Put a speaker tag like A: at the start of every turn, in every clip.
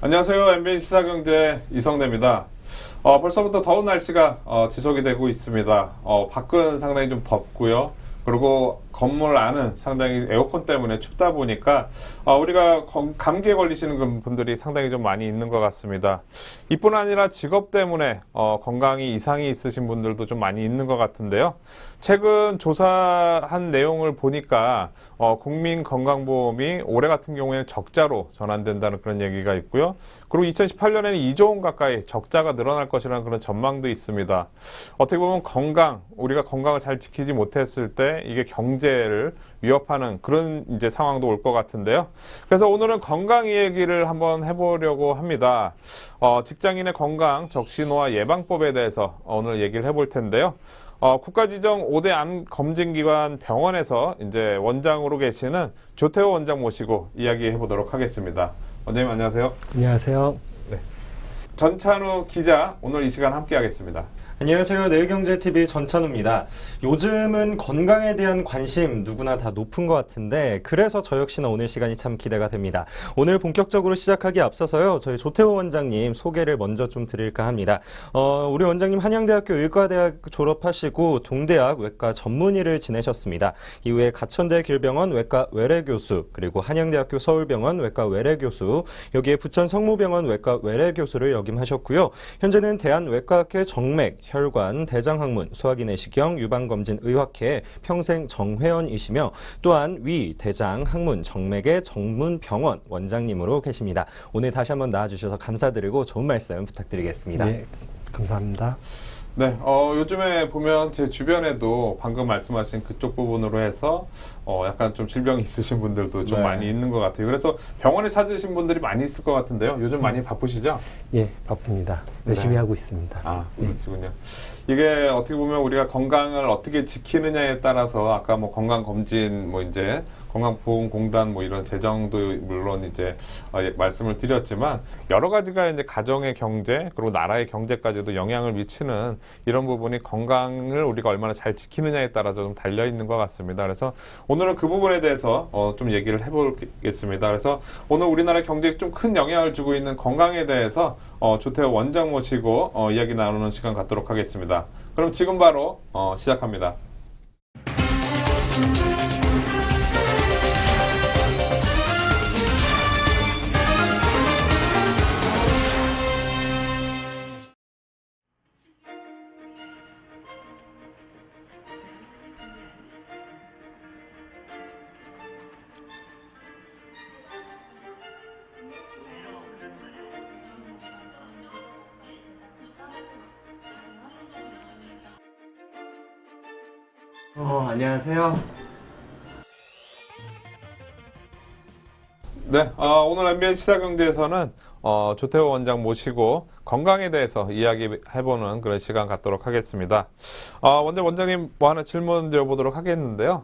A: 안녕하세요. MBN 시사경제 이성대입니다. 벌써부터 더운 날씨가 지속이 되고 있습니다. 밖은 상당히 좀 덥고요. 그리고 건물 안은 상당히 에어컨 때문에 춥다 보니까 우리가 감기에 걸리시는 분들이 상당히 좀 많이 있는 것 같습니다. 이뿐 아니라 직업 때문에 건강이 이상이 있으신 분들도 좀 많이 있는 것 같은데요. 최근 조사한 내용을 보니까 국민건강보험이 올해 같은 경우에는 적자로 전환된다는 그런 얘기가 있고요. 그리고 2018년에는 2조 원 가까이 적자가 늘어날 것이라는 그런 전망도 있습니다. 어떻게 보면 우리가 건강을 잘 지키지 못했을 때 이게 경제를 위협하는 그런 이제 상황도 올 것 같은데요. 그래서 오늘은 건강 얘기를 한번 해보려고 합니다. 직장인의 건강 적신호와 예방법에 대해서 오늘 얘기를 해볼 텐데요. 국가지정 5대 암 검진기관 병원에서 이제 원장으로 계시는 조태호 원장 모시고 이야기해 보도록 하겠습니다. 원장님 안녕하세요.
B: 안녕하세요.
A: 네. 전찬우 기자 오늘 이 시간 함께 하겠습니다.
C: 안녕하세요. 내일경제TV 전찬우입니다. 요즘은 건강에 대한 관심 누구나 다 높은 것 같은데 그래서 저 역시나 오늘 시간이 참 기대가 됩니다. 오늘 본격적으로 시작하기에 앞서서요. 저희 조태호 원장님 소개를 먼저 좀 드릴까 합니다. 우리 원장님 한양대학교 의과대학 졸업하시고 동대학 외과 전문의를 지내셨습니다. 이후에 가천대 길병원 외과 외래교수 그리고 한양대학교 서울병원 외과 외래교수 여기에 부천 성모병원 외과 외래교수를 역임하셨고요. 현재는 대한외과학회 정맥 혈관, 대장학문, 소화기 내시경, 유방검진 의학회 평생 정회원이시며 또한 위, 대장, 항문, 정맥의 전문병원 원장님으로 계십니다. 오늘 다시 한번 나와주셔서 감사드리고 좋은 말씀 부탁드리겠습니다.
B: 네, 감사합니다.
A: 네, 요즘에 보면 제 주변에도 방금 말씀하신 그쪽 부분으로 해서 약간 좀 질병이 있으신 분들도 좀 많이 있는 것 같아요. 그래서 병원에 찾으신 분들이 많이 있을 것 같은데요. 요즘 많이 바쁘시죠?
B: 예, 바쁩니다. 열심히 하고 있습니다.
A: 그렇군요. 이게 어떻게 보면 우리가 건강을 어떻게 지키느냐에 따라서 아까 뭐 건강검진 이제 건강보험공단 이런 재정도 물론 이제 말씀을 드렸지만 여러 가지가 이제 가정의 경제 그리고 나라의 경제까지도 영향을 미치는 이런 부분이 건강을 우리가 얼마나 잘 지키느냐에 따라서 좀 달려 있는 것 같습니다. 그래서 오늘은 그 부분에 대해서 좀 얘기를 해보겠습니다. 그래서 오늘 우리나라 경제에 좀 큰 영향을 주고 있는 건강에 대해서 조태호 원장 모시고 이야기 나누는 시간 갖도록 하겠습니다. 그럼 지금 바로 시작합니다.
C: 안녕하세요.
A: 네, 오늘 MBN 시사경제에서는 조태호 원장 모시고 건강에 대해서 이야기해보는 그런 시간 갖도록 하겠습니다. 먼저 원장님 하나 질문 드려보도록 하겠는데요.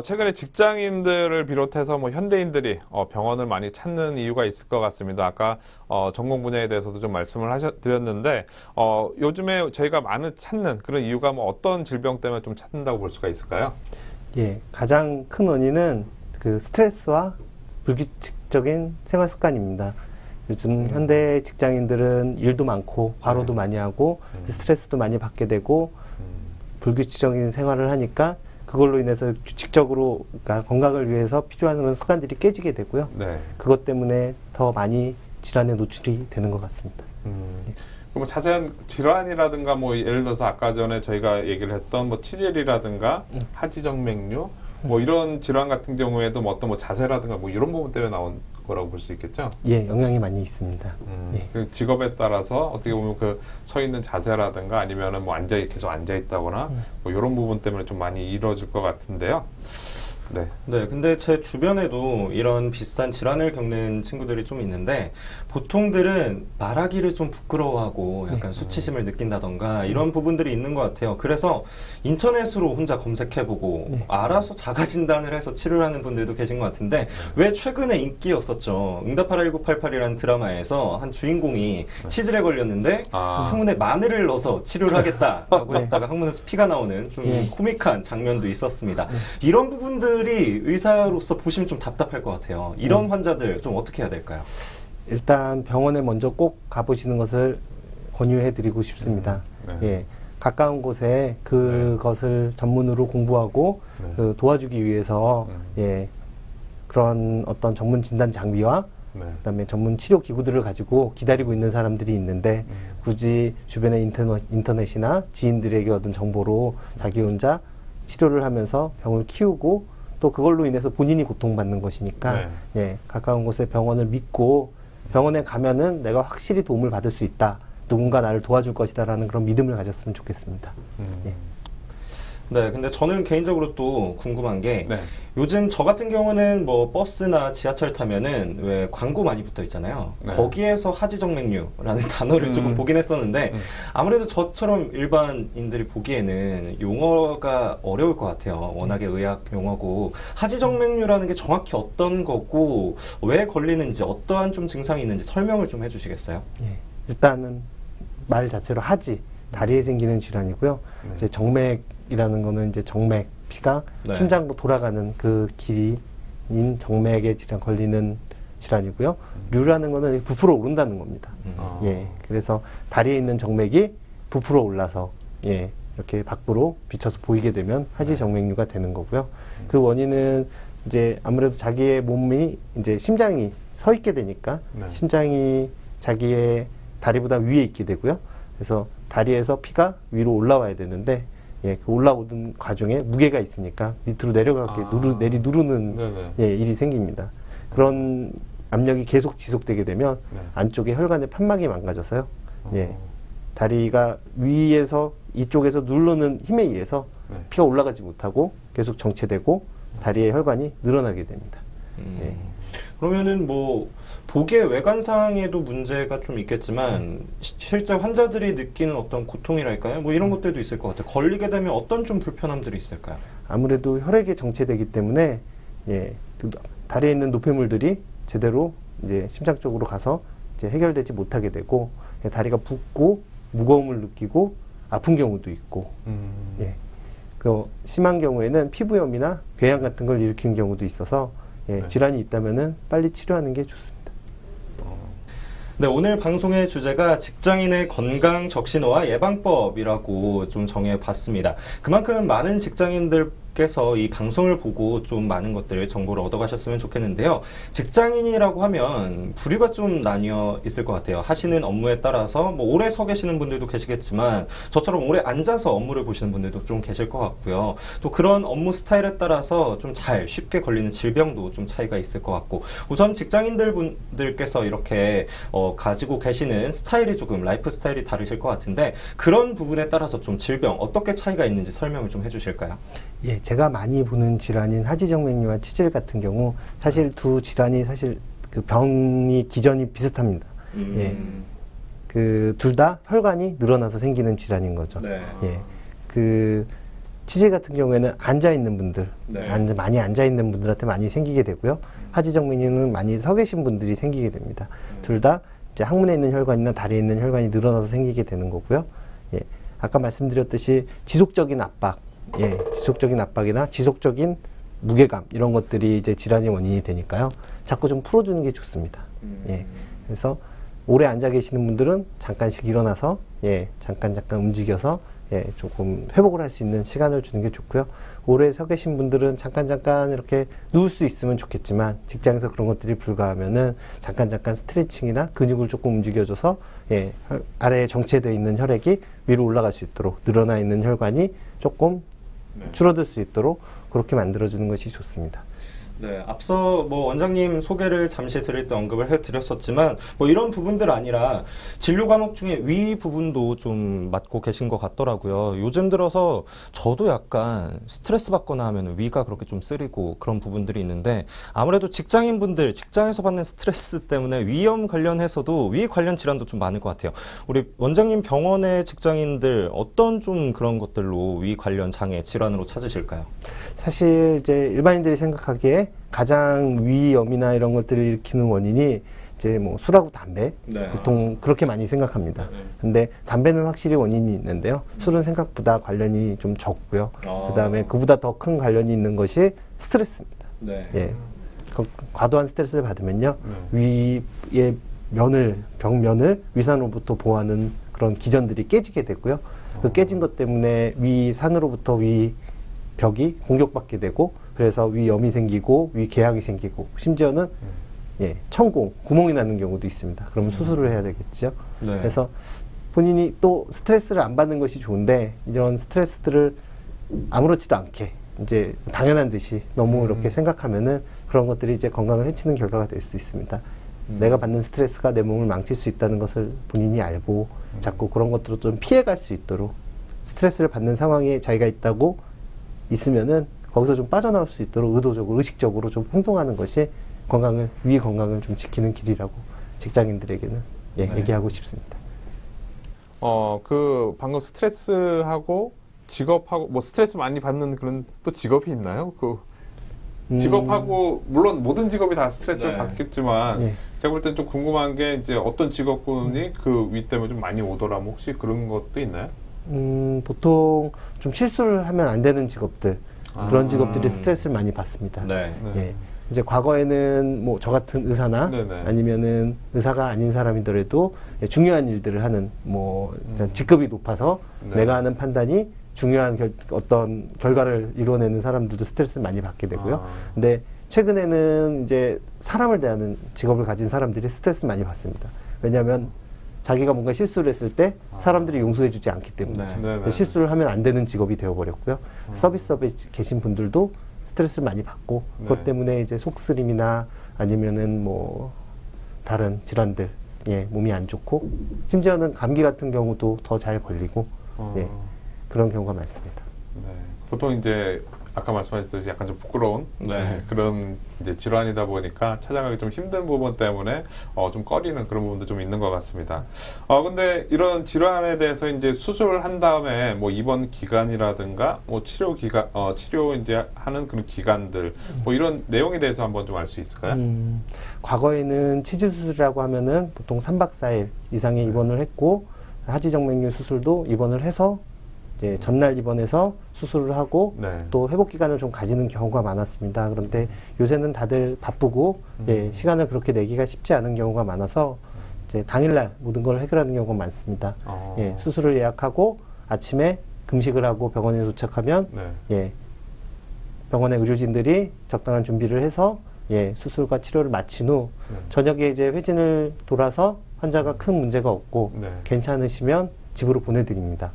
A: 최근에 직장인들을 비롯해서 현대인들이 병원을 많이 찾는 이유가 있을 것 같습니다. 아까 전공 분야에 대해서도 좀 말씀을 드렸는데 요즘에 저희가 많이 찾는 그런 이유가 어떤 질병 때문에 좀 찾는다고 볼 수가 있을까요?
B: 예, 가장 큰 원인은 그 스트레스와 불규칙적인 생활 습관입니다. 요즘 현대 직장인들은 일도 많고 과로도 많이 하고 스트레스도 많이 받게 되고 불규칙적인 생활을 하니까 그걸로 인해서 규칙적으로 그러니까 건강을 위해서 필요한 그런 습관들이 깨지게 되고요.
A: 네.
B: 그것 때문에 더 많이 질환에 노출이 되는 것 같습니다.
A: 그럼 자세한 질환이라든가 예를 들어서 아까 전에 저희가 얘기를 했던 치질이라든가 하지정맥류 이런 질환 같은 경우에도 어떤 자세라든가 이런 부분 때문에 나온 거라고 볼 수 있겠죠?
B: 예, 영향이 많이 있습니다. 예.
A: 그 직업에 따라서 어떻게 보면 그 서 있는 자세라든가 아니면은 계속 앉아 있다거나 이런 부분 때문에 좀 많이 이루어질 것 같은데요.
C: 네, 근데 제 주변에도 이런 비슷한 질환을 겪는 친구들이 좀 있는데 보통들은 말하기를 좀 부끄러워하고 약간 수치심을 느낀다던가 이런 부분들이 있는 것 같아요. 그래서 인터넷으로 혼자 검색해보고 알아서 자가진단을 해서 치료를 하는 분들도 계신 것 같은데 왜 최근에 인기였었죠. 응답하라 1988이라는 드라마에서 한 주인공이 치질에 걸렸는데 항문에 마늘을 넣어서 치료를 하겠다라고 했다가 항문에서 피가 나오는 좀 코믹한 장면도 있었습니다. 이런 부분들 의사로서 보시면 좀 답답할 것 같아요. 이런 환자들 좀 어떻게 해야 될까요?
B: 일단 병원에 먼저 꼭 가보시는 것을 권유해드리고 싶습니다.
A: 네.
B: 예, 가까운 곳에 그것을 전문으로 공부하고
A: 네.
B: 그 도와주기 위해서 예, 그런 어떤 전문 진단 장비와
A: 네.
B: 그다음에 전문 치료 기구들을 가지고 기다리고 있는 사람들이 있는데 굳이 주변의 인터넷이나 지인들에게 얻은 정보로 자기 혼자 치료를 하면서 병을 키우고 또 그걸로 인해서 본인이 고통받는 것이니까
A: 네.
B: 예, 가까운 곳에 병원을 믿고 병원에 가면은 내가 확실히 도움을 받을 수 있다. 누군가 나를 도와줄 것이다라는 그런 믿음을 가졌으면 좋겠습니다. 예.
C: 네, 근데 저는 개인적으로 또 궁금한 게
A: 네.
C: 요즘 저 같은 경우는 뭐 버스나 지하철 타면은 왜 광고 많이 붙어 있잖아요.
A: 네.
C: 거기에서 하지정맥류라는 단어를 조금 보긴 했었는데 아무래도 저처럼 일반인들이 보기에는 용어가 어려울 것 같아요. 워낙에 의학 용어고 하지정맥류라는 게 정확히 어떤 거고 왜 걸리는지 어떠한 좀 증상이 있는지 설명을 좀 해주시겠어요?
B: 예. 일단은 말 자체로 하지 다리에 생기는 질환이고요.
A: 네.
B: 이제 정맥이라는 거는 이제 정맥 피가
C: 네.
B: 심장으로 돌아가는 그 길이인 정맥에 질환 걸리는 질환이고요. 류라는 거는 부풀어 오른다는 겁니다.
A: 아.
B: 예. 그래서 다리에 있는 정맥이 부풀어 올라서 예. 이렇게 밖으로 비쳐서 보이게 되면 하지정맥류가 되는 거고요. 그 원인은 이제 아무래도 자기의 몸이 이제 심장이 서 있게 되니까
A: 네.
B: 심장이 자기의 다리보다 위에 있게 되고요. 그래서 다리에서 피가 위로 올라와야 되는데 예, 그 올라오는 과정에 무게가 있으니까 밑으로 내려가게 누르는
A: 네네.
B: 예, 일이 생깁니다. 그런 압력이 계속 지속되게 되면
A: 네.
B: 안쪽에 혈관의 판막이 망가져서요. 예, 다리가 위에서 이쪽에서 누르는 힘에 의해서
A: 네.
B: 피가 올라가지 못하고 계속 정체되고 다리의 혈관이 늘어나게 됩니다. 예.
C: 그러면은 뭐 보기에 외관상에도 문제가 좀 있겠지만 실제 환자들이 느끼는 어떤 고통이랄까요? 뭐 이런 것들도 있을 것 같아요. 걸리게 되면 어떤 좀 불편함들이 있을까요?
B: 아무래도 혈액이 정체되기 때문에 예, 그 다리에 있는 노폐물들이 제대로 이제 심장 쪽으로 가서 이제 해결되지 못하게 되고 예, 다리가 붓고 무거움을 느끼고 아픈 경우도 있고 예, 그 심한 경우에는 피부염이나 궤양 같은 걸 일으키는 경우도 있어서 예,
A: 네.
B: 질환이 있다면은 빨리 치료하는 게 좋습니다.
C: 네, 오늘 방송의 주제가 직장인의 건강 적신호와 예방법이라고 좀 정해봤습니다. 그만큼 많은 직장인들께서 이 방송을 보고 좀 많은 것들 정보를 얻어가셨으면 좋겠는데요. 직장인이라고 하면 부류가 좀 나뉘어 있을 것 같아요. 하시는 업무에 따라서 뭐 오래 서 계시는 분들도 계시겠지만 저처럼 오래 앉아서 업무를 보시는 분들도 좀 계실 것 같고요. 또 그런 업무 스타일에 따라서 좀 잘 쉽게 걸리는 질병도 좀 차이가 있을 것 같고 우선 직장인들 분들께서 이렇게 가지고 계시는 스타일이 조금 라이프 스타일이 다르실 것 같은데 그런 부분에 따라서 좀 질병 어떻게 차이가 있는지 설명을 좀 해주실까요?
B: 예, 제가 많이 보는 질환인 하지정맥류와 치질 같은 경우 사실 두 질환이 사실 그 병이 기전이 비슷합니다. 예, 그 둘 다 혈관이 늘어나서 생기는 질환인 거죠.
C: 네.
B: 예, 그 치질 같은 경우에는 앉아 있는 분들,
C: 네.
B: 많이 앉아 있는 분들한테 많이 생기게 되고요. 하지정맥류는 많이 서 계신 분들이 생기게 됩니다. 둘 다 이제 항문에 있는 혈관이나 다리에 있는 혈관이 늘어나서 생기게 되는 거고요. 예, 아까 말씀드렸듯이 지속적인 압박, 예, 지속적인 압박이나 지속적인 무게감 이런 것들이 이제 질환의 원인이 되니까요. 자꾸 좀 풀어주는 게 좋습니다. 예, 그래서 오래 앉아 계시는 분들은 잠깐씩 일어나서 예, 잠깐 움직여서 예, 조금 회복을 할 수 있는 시간을 주는 게 좋고요. 오래 서 계신 분들은 잠깐 이렇게 누울 수 있으면 좋겠지만 직장에서 그런 것들이 불가하면은 잠깐 스트레칭이나 근육을 조금 움직여줘서 예, 아래에 정체되어 있는 혈액이 위로 올라갈 수 있도록 늘어나 있는 혈관이 조금 줄어들 수 있도록 그렇게 만들어주는 것이 좋습니다.
C: 네, 앞서 뭐 원장님 소개를 잠시 드릴 때 언급을 해드렸었지만 뭐 이런 부분들 아니라 진료 과목 중에 위 부분도 좀 맡고 계신 것 같더라고요. 요즘 들어서 저도 약간 스트레스 받거나 하면 위가 그렇게 좀 쓰리고 그런 부분들이 있는데 아무래도 직장인분들 직장에서 받는 스트레스 때문에 위염 관련해서도 위 관련 질환도 좀 많을 것 같아요. 우리 원장님 병원의 직장인들 어떤 좀 그런 것들로 위 관련 장애 질환으로 찾으실까요?
B: 사실 이제 일반인들이 생각하기에 가장 위염이나 이런 것들을 일으키는 원인이 이제 뭐 술하고 담배
C: 네.
B: 보통 그렇게 많이 생각합니다. 근데 담배는 확실히 원인이 있는데요. 술은 생각보다 관련이 좀 적고요. 그다음에 그보다 더 큰 관련이 있는 것이 스트레스입니다.
C: 네.
B: 예. 과도한 스트레스를 받으면요. 위에 벽면을 위산으로부터 보호하는 그런 기전들이 깨지게 되고요. 그 깨진 것 때문에 위산으로부터 위 벽이 공격받게 되고, 그래서 위염이 생기고 위궤양이 생기고, 심지어는 천공, 구멍이 나는 경우도 있습니다. 그러면 수술을 해야 되겠죠.
C: 네.
B: 그래서 본인이 또 스트레스를 안 받는 것이 좋은데, 이런 스트레스들을 아무렇지도 않게 이제 당연한 듯이 너무 이렇게 생각하면은 그런 것들이 이제 건강을 해치는 결과가 될 수 있습니다. 내가 받는 스트레스가 내 몸을 망칠 수 있다는 것을 본인이 알고 자꾸 그런 것들을 좀 피해갈 수 있도록, 스트레스를 받는 상황에 자기가 있으면은 거기서 좀 빠져나올 수 있도록 의도적으로, 의식적으로 좀 행동하는 것이 위 건강을 좀 지키는 길이라고 직장인들에게는 얘기하고 싶습니다.
A: 그 방금 스트레스하고 직업하고 뭐 스트레스 많이 받는 그런 또 직업이 있나요? 그 직업하고 물론 모든 직업이 다 스트레스를
C: 네.
A: 받겠지만 제가 볼 땐 좀 궁금한 게 이제 어떤 직업군이 그 위 때문에 좀 많이 오더라면 혹시 그런 것도 있나요?
B: 보통 좀 실수를 하면 안 되는 직업들, 그런 직업들이 스트레스를 많이 받습니다.
C: 네.
B: 예. 이제 과거에는 뭐 저 같은 의사나
A: 네네.
B: 아니면은 의사가 아닌 사람이더라도 중요한 일들을 하는 뭐 직급이 높아서
A: 네.
B: 내가 하는 판단이 중요한 어떤 결과를 이루어내는 사람들도 스트레스를 많이 받게 되고요. 근데 최근에는 이제 사람을 대하는 직업을 가진 사람들이 스트레스 많이 받습니다. 왜냐하면 자기가 뭔가 실수를 했을 때 사람들이 용서해주지 않기 때문이죠.
A: 네네.
B: 실수를 하면 안 되는 직업이 되어버렸고요. 서비스업에 계신 분들도 스트레스를 많이 받고, 그것 때문에 이제 속쓰림이나 아니면은 뭐 다른 질환들, 몸이 안 좋고, 심지어는 감기 같은 경우도 더 잘 걸리고, 그런 경우가 많습니다.
A: 네. 보통 이제 아까 말씀하셨듯이 약간 좀 부끄러운 그런 이제 질환이다 보니까 찾아가기 좀 힘든 부분 때문에 좀 꺼리는 그런 부분도 좀 있는 것 같습니다. 근데 이런 질환에 대해서 이제 수술을 한 다음에 뭐 입원 기간이라든가 뭐 치료 이제 하는 그런 기간들 뭐 이런 내용에 대해서 한번 좀 알 수 있을까요?
B: 과거에는 치질 수술이라고 하면은 보통 3박 4일 이상의 입원을 했고, 하지정맥류 수술도 입원을 해서 이제 전날 입원해서 수술을 하고 또 회복 기간을 좀 가지는 경우가 많았습니다. 그런데 요새는 다들 바쁘고 시간을 그렇게 내기가 쉽지 않은 경우가 많아서 이제 당일날 모든 걸 해결하는 경우가 많습니다. 수술을 예약하고 아침에 금식을 하고 병원에 도착하면 병원의 의료진들이 적당한 준비를 해서 수술과 치료를 마친 후 저녁에 이제 회진을 돌아서 환자가 큰 문제가 없고 괜찮으시면 집으로 보내드립니다.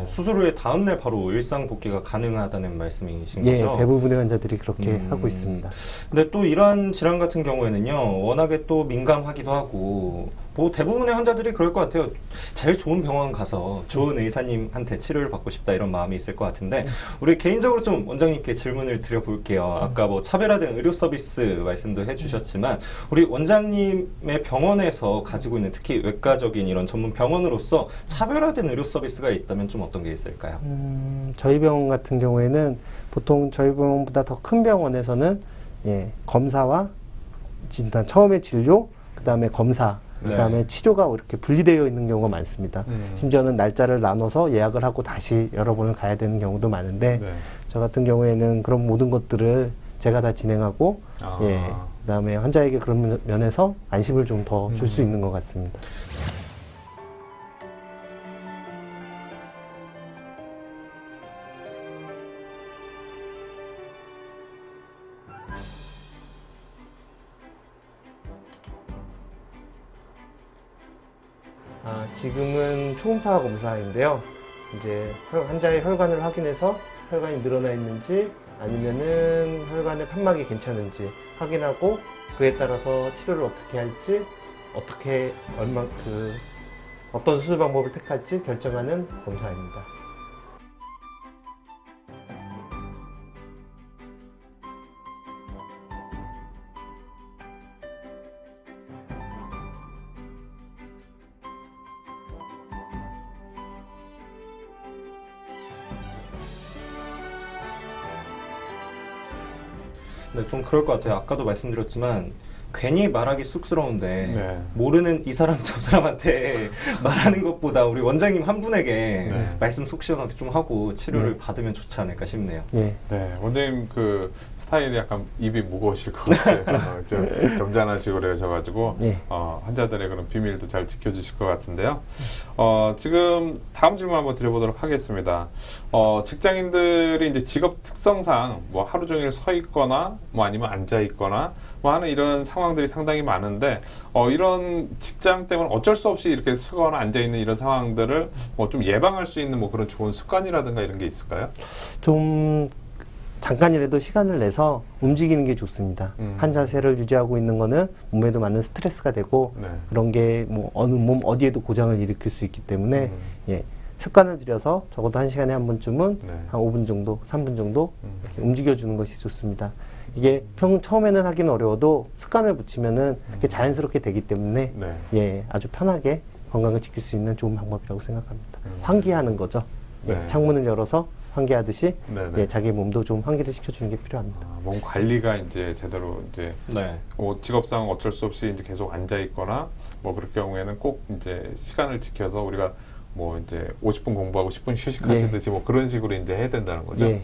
C: 수술 후에 다음날 바로 일상 복귀가 가능하다는 말씀이신 거죠?
B: 대부분의 환자들이 그렇게 하고 있습니다.
C: 근데 또 이러한 질환 같은 경우에는요, 워낙에 또 민감하기도 하고, 뭐 대부분의 환자들이 그럴 것 같아요. 제일 좋은 병원 가서 좋은 의사님한테 치료를 받고 싶다 이런 마음이 있을 것 같은데, 우리 개인적으로 좀 원장님께 질문을 드려볼게요. 아까 뭐 차별화된 의료 서비스 말씀도 해주셨지만, 우리 원장님의 병원에서 가지고 있는 특히 외과적인 이런 전문 병원으로서 차별화된 의료 서비스가 있다면 좀 어떤 게 있을까요?
B: 저희 병원 같은 경우에는 보통 저희 병원보다 더 큰 병원에서는 검사와 진단, 처음에 진료, 그 다음에 검사, 그 다음에 치료가 이렇게 분리되어 있는 경우가 많습니다. 심지어는 날짜를 나눠서 예약을 하고 다시 여러 번을 가야 되는 경우도 많은데, 저 같은 경우에는 그런 모든 것들을 제가 다 진행하고, 그 다음에 환자에게 그런 면에서 안심을 좀 더 줄 수 있는 것 같습니다. 지금은 초음파 검사인데요. 이제 환자의 혈관을 확인해서 혈관이 늘어나 있는지 아니면은 혈관의 판막이 괜찮은지 확인하고, 그에 따라서 치료를 어떻게 할지, 어떤 수술 방법을 택할지 결정하는 검사입니다.
C: 네, 좀 그럴 것 같아요. 아까도 말씀드렸지만 괜히 말하기 쑥스러운데
A: 네.
C: 모르는 이 사람 저 사람한테 말하는 것보다 우리 원장님 한 분에게
A: 네.
C: 말씀 속 시원하게 좀 하고 치료를 받으면 좋지 않을까 싶네요.
B: 예.
A: 네, 원장님 그 스타일이 약간 입이 무거우실 것 같아요. 좀 점잖으시고 그러셔가지고
B: 네.
A: 환자들의 그런 비밀도 잘 지켜주실 것 같은데요. 지금 다음 질문 한번 드려보도록 하겠습니다. 직장인들이 이제 직업 특성상 뭐 하루 종일 서 있거나 뭐 아니면 앉아 있거나 뭐 하는 이런 상황들이 상당히 많은데 이런 직장 때문에 어쩔 수 없이 이렇게 서거나 앉아 있는 이런 상황들을 뭐 좀 예방할 수 있는 뭐 그런 좋은 습관이라든가 이런 게 있을까요?
B: 좀 잠깐이라도 시간을 내서 움직이는 게 좋습니다. 한 자세를 유지하고 있는 거는 몸에도 많은 스트레스가 되고
A: 네.
B: 그런 게 뭐 어느 몸 어디에도 고장을 일으킬 수 있기 때문에 예, 습관을 들여서 적어도 한 시간에 한 번쯤은
A: 네.
B: 한 5분 정도, 3분 정도 이렇게 움직여주는 것이 좋습니다. 이게 처음에는 하기는 어려워도 습관을 붙이면은 그게 자연스럽게 되기 때문에
A: 네.
B: 예, 아주 편하게 건강을 지킬 수 있는 좋은 방법이라고 생각합니다. 환기하는 거죠. 예,
A: 네.
B: 창문을 열어서 환기하듯이
A: 네네.
B: 예, 자기 몸도 좀 환기를 시켜주는 게 필요합니다.
A: 몸 관리가 이제 제대로 이제
C: 네.
A: 직업상 어쩔 수 없이 이제 계속 앉아 있거나 뭐 그럴 경우에는 꼭 이제 시간을 지켜서 우리가 뭐 이제 50분 공부하고 10분 휴식하시듯이 뭐 그런 식으로 이제 해야 된다는 거죠.
B: 예,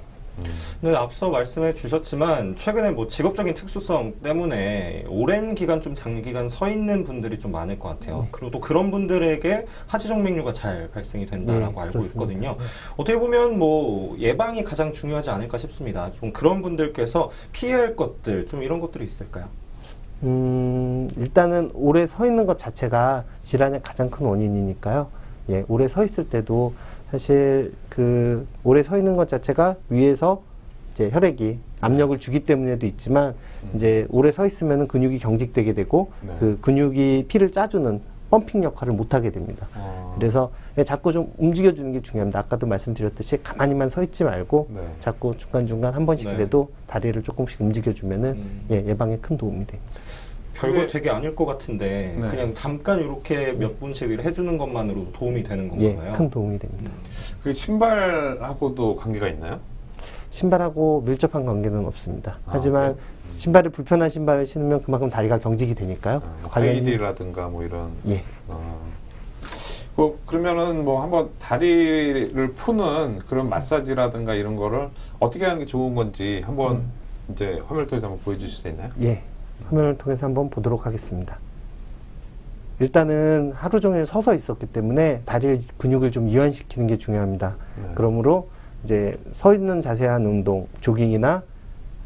C: 네, 앞서 말씀해 주셨지만 최근에 뭐 직업적인 특수성 때문에 오랜 기간 좀 장기간 서 있는 분들이 좀 많을 것 같아요. 그리고 또 그런 분들에게 하지정맥류가 잘 발생이 된다라고
B: 네,
C: 알고
B: 그렇습니다.
C: 있거든요. 어떻게 보면 뭐 예방이 가장 중요하지 않을까 싶습니다. 좀 그런 분들께서 피해야 할 것들 좀 이런 것들이 있을까요?
B: 일단은 오래 서 있는 것 자체가 질환의 가장 큰 원인이니까요. 예, 오래 서 있을 때도 사실 그 오래 서 있는 것 자체가 위에서 이제 혈액이 압력을 주기 때문에도 있지만 이제 오래 서 있으면은 근육이 경직되게 되고
A: 네.
B: 그 근육이 피를 짜주는 펌핑 역할을 못 하게 됩니다. 그래서 자꾸 좀 움직여주는 게 중요합니다. 아까도 말씀드렸듯이 가만히만 서 있지 말고
A: 네.
B: 자꾸 중간중간 한 번씩이라도 다리를 조금씩 움직여주면은 예, 예방에 큰 도움이 됩니다.
C: 별거
A: 그게-
C: 되게 아닐 것 같은데
A: 네.
C: 그냥 잠깐 이렇게 몇 분씩 해주는 것만으로도 도움이 되는
B: 예,
C: 건가요?
B: 큰 도움이 됩니다.
A: 그 신발하고도 관계가 있나요?
B: 신발하고 밀접한 관계는 없습니다.
A: 아,
B: 하지만 신발을 불편한 신발을 신으면 그만큼 다리가 경직이 되니까요.
A: 하이힐이라든가 뭐 이런.
B: 예.
A: 그러면은 뭐 한번 다리를 푸는 그런 마사지라든가 이런 거를 어떻게 하는 게 좋은 건지 한번 이제 화면을 통해서 한번 보여주실 수 있나요?
B: 예. 화면을 통해서 한번 보도록 하겠습니다. 일단은 하루 종일 서서 있었기 때문에 다리 근육을 좀 이완시키는 게 중요합니다.
A: 네.
B: 그러므로 이제 서 있는 자세한 운동, 조깅이나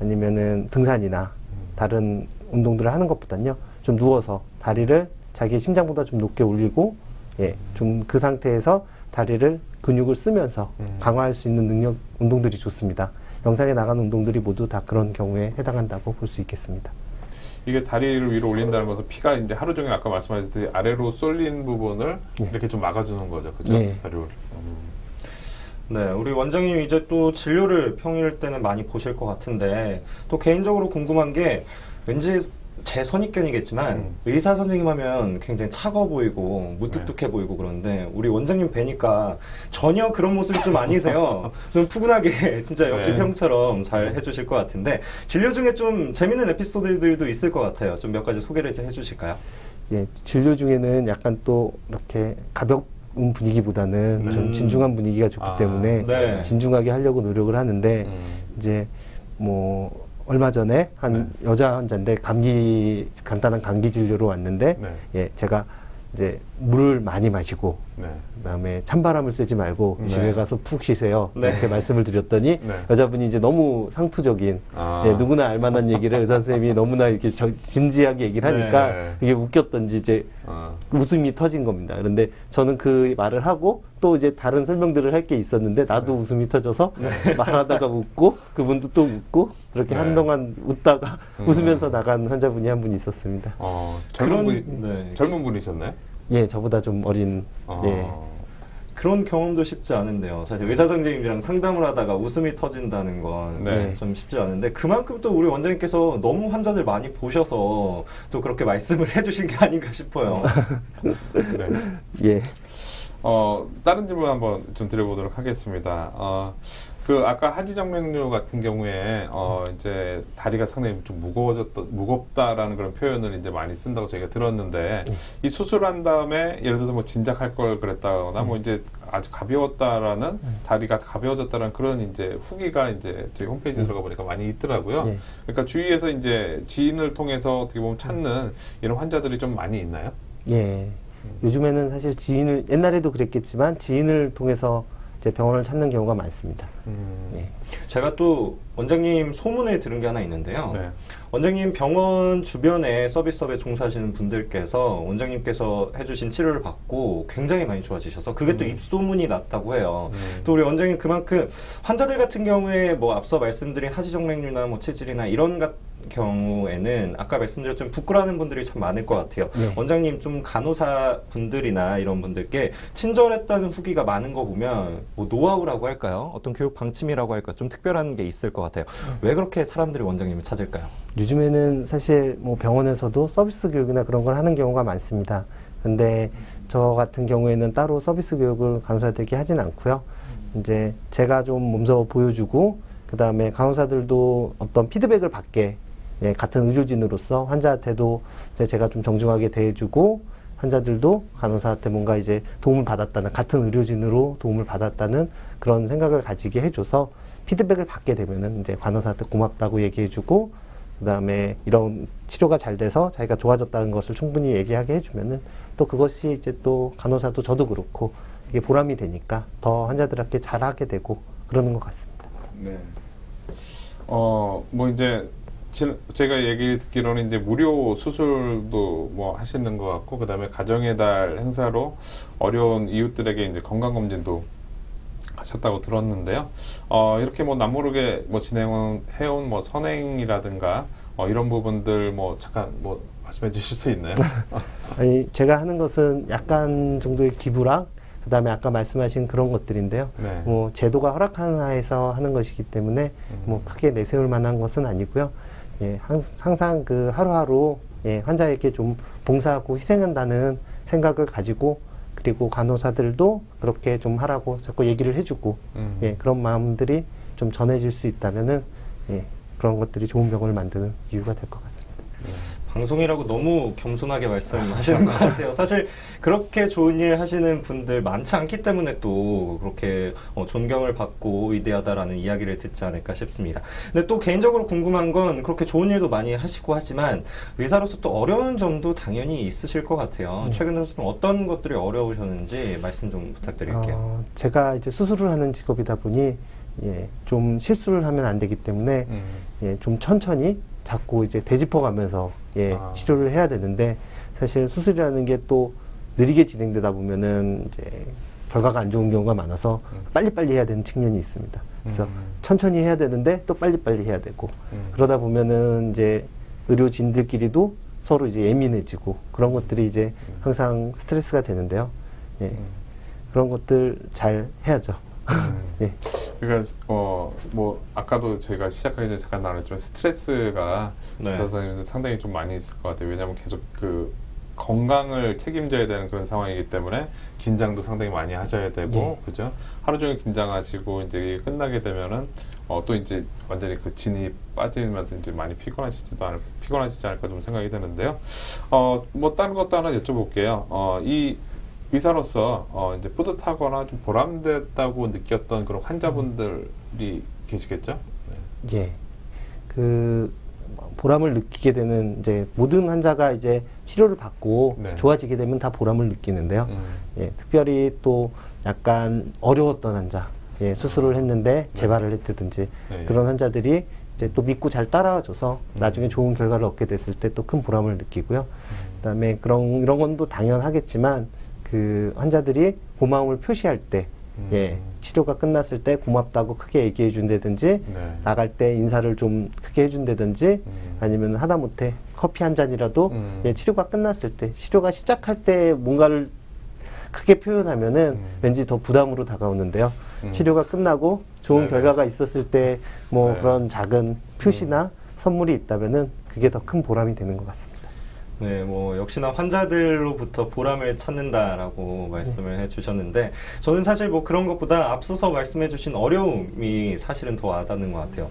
B: 아니면은 등산이나 다른 운동들을 하는 것보다는요, 좀 누워서 다리를 자기의 심장보다 좀 높게 올리고, 예, 좀 그 상태에서 다리를 근육을 쓰면서 강화할 수 있는 능력 운동들이 좋습니다. 영상에 나가는 운동들이 모두 다 그런 경우에 해당한다고 볼 수 있겠습니다.
A: 이게 다리를 위로 올린다는 것은 피가 이제 하루 종일 아까 말씀하셨듯이 아래로 쏠린 부분을
B: 예.
A: 이렇게 좀 막아주는 거죠. 그죠?
B: 예.
A: 다리를.
C: 네, 우리 원장님 이제 또 진료를 평일 때는 많이 보실 것 같은데 또 개인적으로 궁금한 게 왠지 제 선입견이겠지만 의사 선생님 하면 굉장히 차가워 보이고 무뚝뚝해 보이고 그런데 우리 원장님 뵈니까 전혀 그런 모습이 좀 아니세요. 좀 푸근하게 진짜 옆집
A: 네.
C: 형처럼 잘 해주실 것 같은데 진료 중에 좀 재밌는 에피소드들도 있을 것 같아요. 좀 몇 가지 소개를 이제 해주실까요?
B: 예, 진료 중에는 약간 또 이렇게 가벼운 분위기보다는 좀 진중한 분위기가 좋기
A: 아,
B: 때문에
C: 네.
B: 진중하게 하려고 노력을 하는데 이제 뭐 얼마 전에 한 여자 환자인데 간단한 감기 진료로 왔는데
A: 네.
B: 예, 제가 이제 물을 많이 마시고
A: 네.
B: 그다음에 찬바람을 쐬지 말고
A: 네.
B: 집에 가서 푹 쉬세요.
C: 네.
B: 이렇게 말씀을 드렸더니
A: 네.
B: 여자분이 이제 너무 상투적인 예, 누구나 알만한 얘기를 의사 선생님이 너무나 이렇게 진지하게 얘기를 하니까
A: 네.
B: 이게 웃겼던지 이제 웃음이 터진 겁니다. 그런데 저는 그 말을 하고 또 이제 다른 설명들을 할 게 있었는데 나도 웃음이 터져서 말하다가 웃고 그분도 또 웃고 그렇게
A: 네.
B: 한동안 웃다가 웃으면서 나간 환자분이 한 분 있었습니다.
A: 젊은 분이,
C: 네.
A: 젊은 분이셨나요?
B: 예, 저보다 좀 어린 예.
C: 그런 경험도 쉽지 않은데요. 사실 의사 선생님이랑 상담을 하다가 웃음이 터진다는 건 좀
A: 네.
C: 쉽지 않은데 그만큼 또 우리 원장님께서 너무 환자들 많이 보셔서 또 그렇게 말씀을 해주신 게 아닌가 싶어요.
A: 네.
B: 예.
A: 다른 질문 한번 좀 드려보도록 하겠습니다. 그 아까 하지정맥류 같은 경우에 이제 다리가 상당히 좀 무겁다라는 그런 표현을 이제 많이 쓴다고 저희가 들었는데 이 수술한 다음에 예를 들어서 뭐 진작할 걸 그랬다거나 뭐 이제 아주 가벼웠다라는 다리가 가벼워졌다라는 그런 이제 후기가 이제 저희 홈페이지에 들어가 보니까 많이 있더라고요.
B: 네.
A: 그러니까 주위에서 이제 지인을 통해서 어떻게 보면 찾는 이런 환자들이 좀 많이 있나요?
B: 예. 요즘에는 사실 지인을, 옛날에도 그랬겠지만 지인을 통해서 이제 병원을 찾는 경우가 많습니다. 예.
C: 제가 또 원장님 소문을 들은 게 하나 있는데요.
A: 네.
C: 원장님 병원 주변에 서비스업에 종사하시는 분들께서 원장님께서 해주신 치료를 받고 굉장히 많이 좋아지셔서 그게 또 입소문이 났다고 해요. 또 우리 원장님 그만큼 환자들 같은 경우에 뭐 앞서 말씀드린 하지정맥류나 뭐 체질이나 이런 경우에는 아까 말씀드렸지만 부끄러워하는 분들이 참 많을 것 같아요.
B: 네.
C: 원장님 좀 간호사 분들이나 이런 분들께 친절했다는 후기가 많은 거 보면 뭐 노하우라고 할까요? 어떤 교육 방침이라고 할까요? 좀 특별한 게 있을 것 같아요. 왜 그렇게 사람들이 원장님을 찾을까요?
B: 요즘에는 사실 뭐 병원에서도 서비스 교육이나 그런 걸 하는 경우가 많습니다. 근데 저 같은 경우에는 따로 서비스 교육을 간호사들에게 하진 않고요. 이제 제가 좀 몸소 보여주고 그 다음에 간호사들도 어떤 피드백을 받게, 예, 같은 의료진으로서 환자한테도 이제 제가 좀 정중하게 대해주고 환자들도 간호사한테 뭔가 이제 도움을 받았다는, 같은 의료진으로 도움을 받았다는 그런 생각을 가지게 해줘서 피드백을 받게 되면은 이제 간호사한테 고맙다고 얘기해주고 그 다음에 이런 치료가 잘 돼서 자기가 좋아졌다는 것을 충분히 얘기하게 해주면은 또 그것이 이제 또 간호사도 저도 그렇고 이게 보람이 되니까 더 환자들한테 잘하게 되고 그러는 것 같습니다.
A: 네. 뭐 이제 제가 얘기 듣기로는 이제 무료 수술도 뭐 하시는 것 같고, 그 다음에 가정의 달 행사로 어려운 이웃들에게 이제 건강검진도 하셨다고 들었는데요. 이렇게 뭐 남모르게 뭐 진행해온 뭐 선행이라든가 이런 부분들 뭐 잠깐 뭐 말씀해 주실 수 있나요?
B: 아니, 제가 하는 것은 약간 정도의 기부랑 그 다음에 아까 말씀하신 그런 것들인데요.
A: 네.
B: 뭐 제도가 허락하는 하에서 하는 것이기 때문에 뭐 크게 내세울 만한 것은 아니고요. 예, 항상 그 하루하루, 예, 환자에게 좀 봉사하고 희생한다는 생각을 가지고, 그리고 간호사들도 그렇게 좀 하라고 자꾸 얘기를 해주고, 예, 그런 마음들이 좀 전해질 수 있다면은, 예, 그런 것들이 좋은 병원을 만드는 이유가 될 것 같습니다.
C: 방송이라고 너무 겸손하게 말씀하시는 것 같아요. 사실 그렇게 좋은 일 하시는 분들 많지 않기 때문에 또 그렇게 존경을 받고 위대하다라는 이야기를 듣지 않을까 싶습니다. 근데 또 개인적으로 궁금한 건 그렇게 좋은 일도 많이 하시고 하지만 의사로서 또 어려운 점도 당연히 있으실 것 같아요. 최근 들어서 좀 어떤 것들이 어려우셨는지 말씀 좀 부탁드릴게요.
B: 제가 이제 수술을 하는 직업이다 보니, 예, 좀 실수를 하면 안 되기 때문에, 예, 좀 천천히 자꾸 이제 되짚어가면서, 예, 치료를 해야 되는데, 사실 수술이라는 게 또 느리게 진행되다 보면은 이제 결과가 안 좋은 경우가 많아서 빨리빨리 해야 되는 측면이 있습니다. 그래서 천천히 해야 되는데 또 빨리빨리 해야 되고, 그러다 보면은 이제 의료진들끼리도 서로 이제 예민해지고 그런 것들이 이제 항상 스트레스가 되는데요. 예, 그런 것들 잘 해야죠. 예.
A: 그러니까 뭐 아까도 저희가 시작하기 전에 잠깐 나눴지만 스트레스가
C: 네.
A: 의사 선생님들 상당히 좀 많이 있을 것 같아요. 왜냐하면 계속 그 건강을 책임져야 되는 그런 상황이기 때문에 긴장도 상당히 많이 하셔야 되고,
B: 네.
A: 그죠? 하루 종일 긴장하시고 이제 이게 끝나게 되면은 또 이제 완전히 그 진이 빠지면서 이제 많이 피곤하시지 않을까 좀 생각이 드는데요. 뭐 다른 것도 하나 여쭤볼게요. 이 의사로서 이제 뿌듯하거나 좀 보람됐다고 느꼈던 그런 환자분들이 계시겠죠? 네.
B: 예. 그 보람을 느끼게 되는 이제 모든 환자가 이제 치료를 받고
A: 네.
B: 좋아지게 되면 다 보람을 느끼는데요. 예, 특별히 또 약간 어려웠던 환자, 예, 수술을 했는데 재발을 했다든지
A: 네.
B: 그런 환자들이 이제 또 믿고 잘 따라와줘서 나중에 좋은 결과를 얻게 됐을 때 또 큰 보람을 느끼고요. 그다음에 이런 건 또 당연하겠지만 그 환자들이 고마움을 표시할 때, 예, 치료가 끝났을 때 고맙다고 크게 얘기해 준다든지,
A: 네.
B: 나갈 때 인사를 좀 크게 해준다든지, 아니면 하다못해 커피 한 잔이라도, 예, 치료가 끝났을 때, 치료가 시작할 때 뭔가를 크게 표현하면은 왠지 더 부담으로 다가오는데요. 치료가 끝나고 좋은
A: 네네.
B: 결과가 있었을 때 뭐
A: 네.
B: 그런 작은 표시나 선물이 있다면은 그게 더 큰 보람이 되는 것 같습니다.
C: 네, 뭐 역시나 환자들로부터 보람을 찾는다라고 말씀을 해주셨는데 저는 사실 뭐 그런 것보다 앞서서 말씀해주신 어려움이 사실은 더 와닿는 것 같아요.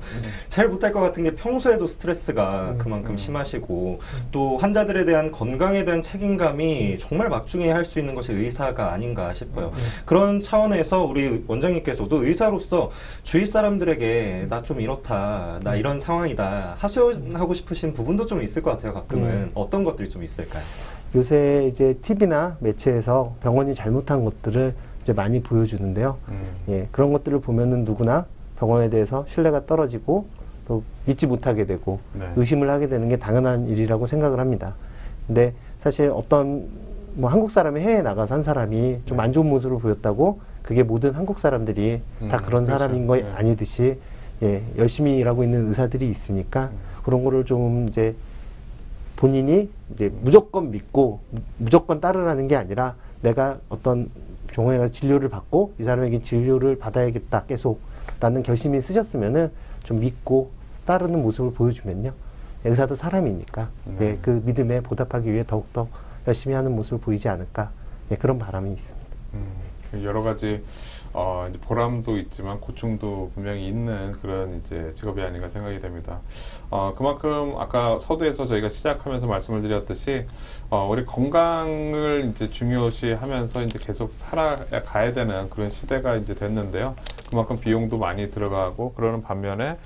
C: 잘 못할 것 같은 게 평소에도 스트레스가 그만큼 심하시고 또 환자들에 대한 건강에 대한 책임감이 정말 막중해 할 수 있는 것이 의사가 아닌가 싶어요. 그런 차원에서 우리 원장님께서도 의사로서 주위 사람들에게 나 좀 이렇다, 나 이런 상황이다 하고 싶으신 부분도 좀 있을 것 같아요. 가끔은 어떤 것들이 좀 있을까요?
B: 요새 이제 TV나 매체에서 병원이 잘못한 것들을 이제 많이 보여주는데요. 예, 그런 것들을 보면은 누구나 병원에 대해서 신뢰가 떨어지고 또 믿지 못하게 되고
A: 네.
B: 의심을 하게 되는 게 당연한 일이라고 생각을 합니다. 근데 사실 어떤 뭐 한국 사람이 해외에 나가서 한 사람이 좀 안 좋은 모습을 보였다고 그게 모든 한국 사람들이 다 그런
A: 그렇죠.
B: 사람인 거
A: 네.
B: 아니듯이 예, 열심히 일하고 있는 의사들이 있으니까 그런 거를 좀 이제 본인이 이제 무조건 믿고 무조건 따르라는 게 아니라 내가 어떤 병원에 가서 진료를 받고 이 사람에게 진료를 받아야겠다 계속라는 결심이 쓰셨으면은 좀 믿고 따르는 모습을 보여주면요. 의사도 사람이니까 예, 그 믿음에 보답하기 위해 더욱더 열심히 하는 모습을 보이지 않을까 예, 그런 바람이 있습니다.
A: 여러 가지 이제 보람도 있지만 고충도 분명히 있는 그런 이제 직업이 아닌가 생각이 됩니다. 그만큼 아까 서두에서 저희가 시작하면서 말씀을 드렸듯이 우리 건강을 이제 중요시하면서 이제 계속 살아가야 되는 그런 시대가 이제 됐는데요. 그만큼 비용도 많이 들어가고 그러는 반면에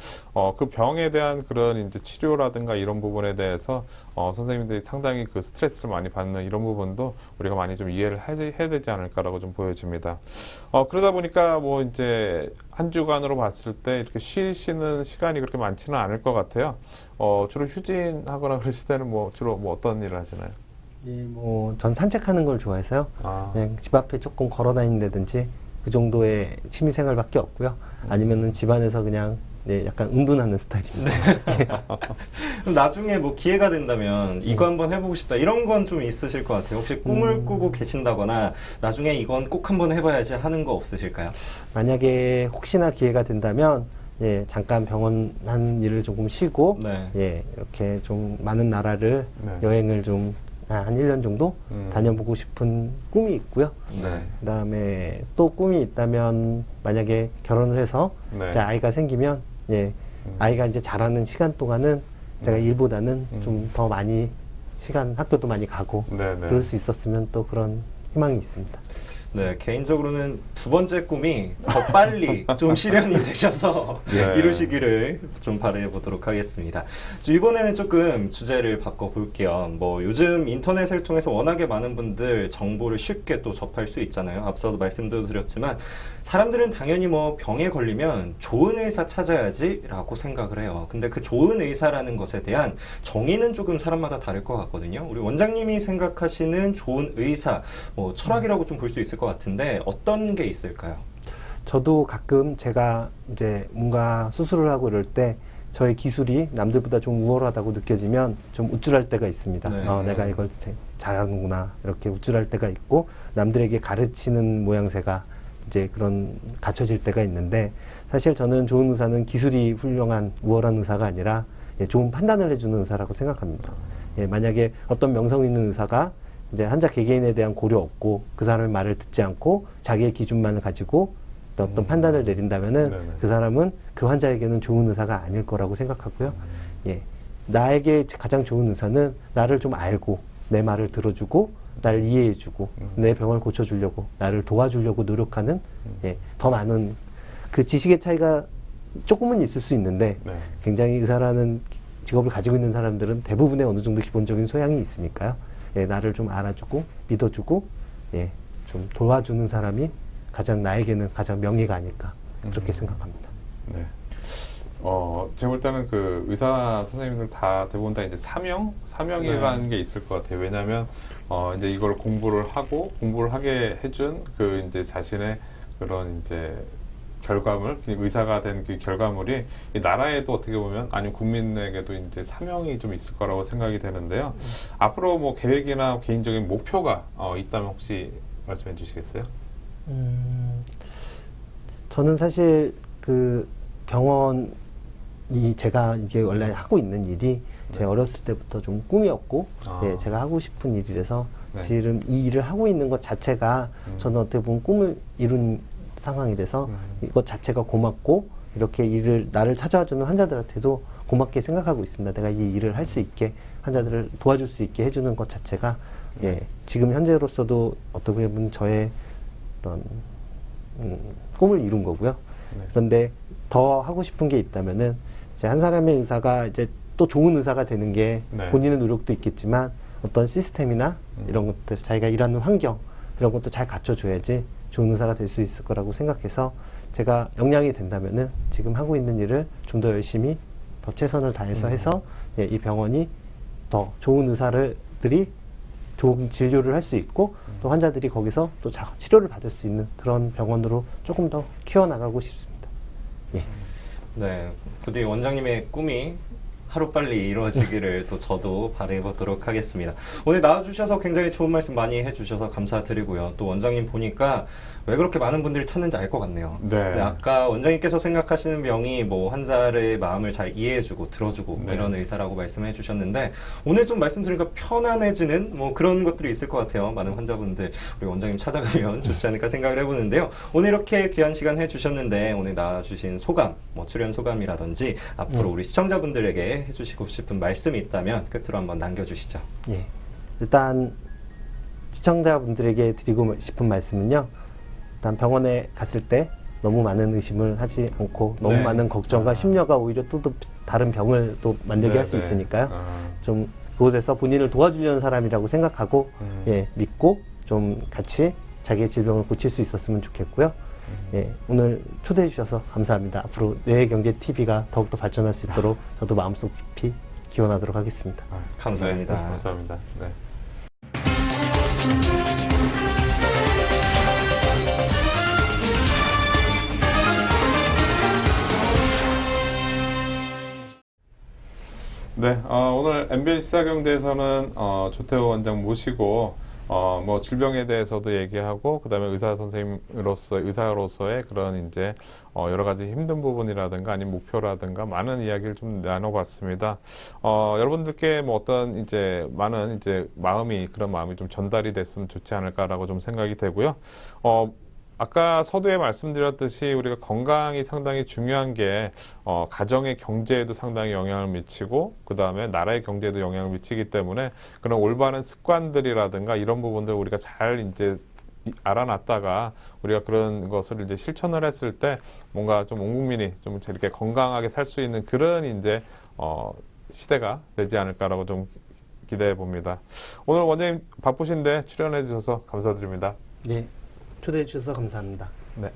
A: 그 병에 대한 그런 이제 치료라든가 이런 부분에 대해서 선생님들이 상당히 그 스트레스를 많이 받는 이런 부분도 우리가 많이 좀 이해를 해야 되지 않을까라고 좀 보여집니다. 그러다 보니까 뭐 이제 한 주간으로 봤을 때 이렇게 쉬시는 시간이 그렇게 많지는 않을 것 같아요. 주로 휴진하거나 그러실 때는 뭐 주로 뭐 어떤 일을 하시나요?
B: 예, 뭐 전 산책하는 걸 좋아해서요. 그냥 집 앞에 조금 걸어 다닌다든지 그 정도의 취미 생활밖에 없고요. 아니면은 집안에서 그냥 네, 약간 은둔하는 스타일입니다.
C: 그럼 나중에 뭐 기회가 된다면 이거 한번 해보고 싶다 이런 건 좀 있으실 것 같아요. 혹시 꿈을 꾸고 계신다거나 나중에 이건 꼭 한번 해봐야지 하는 거 없으실까요? 만약에
B: 혹시나 기회가 된다면 예, 잠깐 병원 한 일을 조금 쉬고
C: 네.
B: 예, 이렇게 좀 많은 나라를
A: 네.
B: 여행을 좀 한 1년 정도 다녀보고 싶은 꿈이 있고요.
C: 네.
B: 그다음에 또 꿈이 있다면 만약에 결혼을 해서
A: 네.
B: 이제 아이가 생기면 예, 아이가 이제 자라는 시간 동안은 제가 일보다는 좀 더 많이 시간 학교도 많이 가고
A: 네, 네.
B: 그럴 수 있었으면 또 그런 희망이 있습니다.
C: 네, 개인적으로는 두 번째 꿈이 더 빨리 좀 실현이 되셔서
A: 네.
C: 이루시기를 좀 바라해 보도록 하겠습니다. 이번에는 조금 주제를 바꿔볼게요. 뭐 요즘 인터넷을 통해서 워낙에 많은 분들 정보를 쉽게 또 접할 수 있잖아요. 앞서도 말씀도 드렸지만 사람들은 당연히 뭐 병에 걸리면 좋은 의사 찾아야지라고 생각을 해요. 근데 그 좋은 의사라는 것에 대한 정의는 조금 사람마다 다를 것 같거든요. 우리 원장님이 생각하시는 좋은 의사, 뭐 철학이라고 좀 볼 수 있을 것 같은데 어떤 게 있을까요?
B: 저도 가끔 제가 이제 뭔가 수술을 하고 이럴 때 저의 기술이 남들보다 좀 우월하다고 느껴지면 좀 우쭐할 때가 있습니다.
C: 네.
B: 내가 이걸 잘하는구나 이렇게 우쭐할 때가 있고 남들에게 가르치는 모양새가 이제 그런 갖춰질 때가 있는데 사실 저는 좋은 의사는 기술이 훌륭한 우월한 의사가 아니라 예, 좋은 판단을 해주는 의사라고 생각합니다. 예, 만약에 어떤 명성 있는 의사가 이제 환자 개개인에 대한 고려 없고 그 사람의 말을 듣지 않고 자기의 기준만을 가지고 어떤 판단을 내린다면은
A: 네네.
B: 그 사람은 그 환자에게는 좋은 의사가 아닐 거라고 생각하고요. 예, 나에게 가장 좋은 의사는 나를 좀 알고 내 말을 들어주고 나를 이해해주고 내 병을 고쳐주려고 나를 도와주려고 노력하는 예, 더 많은 그 지식의 차이가 조금은 있을 수 있는데
A: 네.
B: 굉장히 의사라는 직업을 가지고 있는 사람들은 대부분의 어느 정도 기본적인 소양이 있으니까요. 예, 나를 좀 알아주고 믿어주고 예, 좀 도와주는 사람이 가장 나에게는 가장 명예가 아닐까 그렇게 생각합니다.
A: 네. 제가 볼 때는 그 의사 선생님들 다 대부분 다 이제 사명이라는 게 있을 것 같아요. 왜냐하면 이제 이걸 공부를 하게 해준 그 이제 자신의 그런 이제 결과물, 의사가 된 그 결과물이 이 나라에도 어떻게 보면 아니면 국민에게도 이제 사명이 좀 있을 거라고 생각이 되는데요. 앞으로 뭐 계획이나 개인적인 목표가 있다면 혹시 말씀해 주시겠어요?
B: 저는 사실 그 병원이 제가 이게 원래 하고 있는 일이 제 어렸을 때부터 좀 꿈이었고
A: 아.
B: 예, 제가 하고 싶은 일이라서
A: 네.
B: 지금 이 일을 하고 있는 것 자체가 저는 어떻게 보면 꿈을 이룬 상황이라서 이것 자체가 고맙고 이렇게 일을 나를 찾아와주는 환자들한테도 고맙게 생각하고 있습니다. 내가 이 일을 할 수 있게 환자들을 도와줄 수 있게 해주는 것 자체가 예, 지금 현재로서도 어떻게 보면 저의 어떤 꿈을 이룬 거고요.
A: 네.
B: 그런데 더 하고 싶은 게 있다면은 이제 한 사람의 의사가 이제 또 좋은 의사가 되는 게
A: 네.
B: 본인의 노력도 있겠지만 어떤 시스템이나 이런 것들 자기가 일하는 환경 이런 것도 잘 갖춰줘야지 좋은 의사가 될 수 있을 거라고 생각해서 제가 역량이 된다면은 지금 하고 있는 일을 좀 더 열심히 더 최선을 다해서 해서 예, 이 병원이 더 좋은 의사들이 좋은 진료를 할 수 있고 또 환자들이 거기서 또 치료를 받을 수 있는 그런 병원으로 조금 더 키워나가고 싶습니다. 예.
C: 네, 부디 원장님의 꿈이 하루빨리 이루어지기를 또 저도 바라보도록 하겠습니다. 오늘 나와주셔서 굉장히 좋은 말씀 많이 해주셔서 감사드리고요. 또 원장님 보니까 왜 그렇게 많은 분들이 찾는지 알 것 같네요.
A: 네.
C: 아까 원장님께서 생각하시는 병이 뭐 환자의 마음을 잘 이해해주고 들어주고 뭐
A: 네.
C: 이런 의사라고 말씀해 주셨는데 오늘 좀 말씀드리니까 편안해지는 뭐 그런 것들이 있을 것 같아요. 많은 환자분들 우리 원장님 찾아가면 좋지 않을까 생각을 해보는데요. 오늘 이렇게 귀한 시간 해주셨는데 오늘 나와주신 소감, 뭐 출연 소감이라든지 앞으로 우리 시청자분들에게 해주시고 싶은 말씀이 있다면 끝으로 한번 남겨주시죠.
B: 예. 일단 시청자분들에게 드리고 싶은 말씀은요. 일단 병원에 갔을 때 너무 많은 의심을 하지 않고 너무
A: 네.
B: 많은 걱정과 심려가 오히려 또 다른 병을 또 만들게
A: 네,
B: 할 수
A: 네.
B: 있으니까요.
A: 아.
B: 좀 그곳에서 본인을 도와주려는 사람이라고 생각하고 예, 믿고 좀 같이 자기의 질병을 고칠 수 있었으면 좋겠고요. 예, 오늘 초대해 주셔서 감사합니다. 앞으로 뇌경제TV가 더욱더 발전할 수 있도록 저도 마음속 깊이 기원하도록 하겠습니다.
A: 아,
C: 감사합니다.
A: 네, 감사합니다. 네. 네, 오늘 MBN 시사경제에서는 조태호 원장 모시고 뭐 질병에 대해서도 얘기하고 그다음에 의사로서의 그런 이제 여러 가지 힘든 부분이라든가 아니면 목표라든가 많은 이야기를 좀 나눠봤습니다. 여러분들께 뭐 어떤 이제 많은 이제 그런 마음이 좀 전달이 됐으면 좋지 않을까라고 좀 생각이 되고요. 아까 서두에 말씀드렸듯이 우리가 건강이 상당히 중요한 게 가정의 경제에도 상당히 영향을 미치고 그 다음에 나라의 경제에도 영향을 미치기 때문에 그런 올바른 습관들이라든가 이런 부분들 우리가 잘 이제 알아놨다가 우리가 그런 것을 이제 실천을 했을 때 뭔가 좀 온 국민이 좀 이렇게 건강하게 살 수 있는 그런 이제 시대가 되지 않을까라고 좀 기대해 봅니다. 오늘 원장님 바쁘신데 출연해 주셔서 감사드립니다.
B: 예, 초대해 주셔서 감사합니다.
A: 네.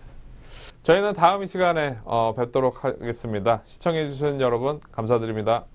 A: 저희는 다음 이 시간에 뵙도록 하겠습니다. 시청해 주신 여러분 감사드립니다.